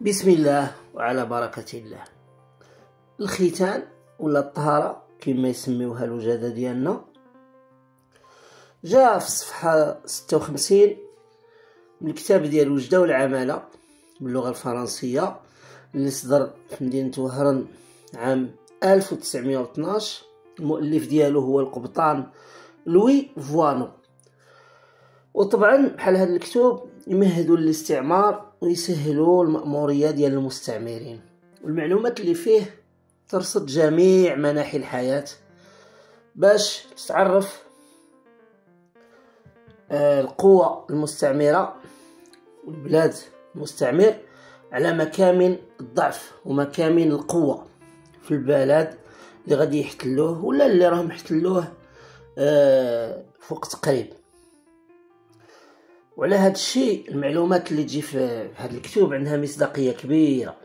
بسم الله وعلى بركة الله. الختان ولا الطهارة كما يسميوها الوجادة ديالنا جاء في الصفحة 56 من الكتاب ديال الوجدة والعمالة باللغة الفرنسية اللي صدر في مدينة وهران عام 1912. المؤلف ديالو هو القبطان لوي فوانو. وطبعا بحال هذا الكتب يمهدوا للاستعمار ويسهلوا المأمورية ديال المستعمرين، والمعلومات اللي فيه ترصد جميع مناحي الحياة باش تتعرف القوة المستعمرة والبلاد المستعمر على مكامن الضعف ومكامن القوة في البلد اللي غادي يحتلوه ولا اللي راهم يحتلوه في وقت قريب. وعلى هذا الشيء المعلومات اللي تجي في هذا الكتب عندها مصداقية كبيرة.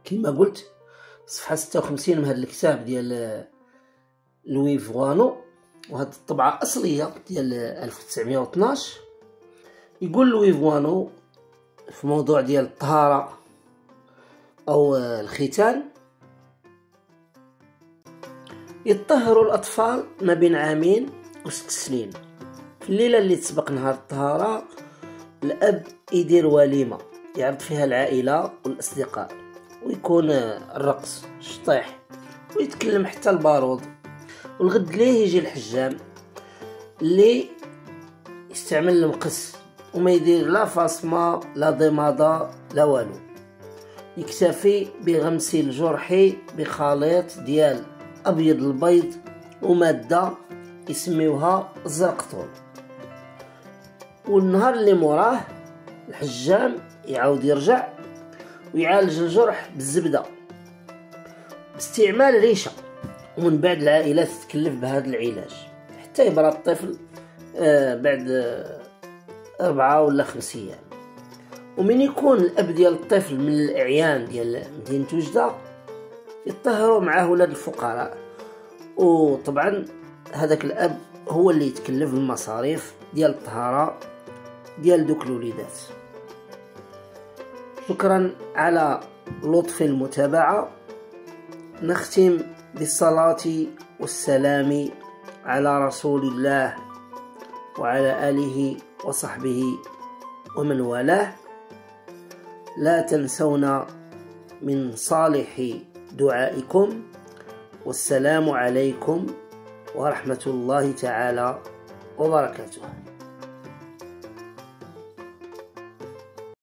كما قلت صفحة 56 من هذا الكتاب ديال لوي فوانو، وهذه الطبعة أصلية ديال 1912. يقول لوي فوانو في موضوع ديال الطهارة أو الختان: يطهر الأطفال ما بين 2 و6 سنين. في الليلة اللي تسبق نهار الطهارة الأب يدير وليمة يعرض فيها العائلة والأصدقاء، ويكون الرقص الشطيح ويتكلم حتى البارود. والغد ليه يجي الحجام اللي يستعمل المقص وما يدير لا فاصمة لا ضمادة لا والو، يكتفي بغمسيل جرحي بخليط ديال أبيض البيض ومادة يسميوها الزرقطول. والنهار اللي موراه الحجام يعاود يرجع ويعالج الجرح بالزبدة باستعمال ريشة، ومن بعد العائلة تتكلف بهذا العلاج حتى يبرى الطفل بعد 4 ولا 5 أيام. ومن يكون الأب ديال الطفل من الأعيان ديال مدينة وجدة يطهروا معاه ولاد الفقراء، وطبعا هذاك الأب هو اللي يتكلف بالمصاريف ديال الطهارة ديال دوك الوليدات. شكرا على لطف المتابعة. نختم بالصلاة والسلام على رسول الله وعلى آله وصحبه ومن والاه. لا تنسونا من صالح دعائكم، والسلام عليكم ورحمة الله تعالى وبركاته.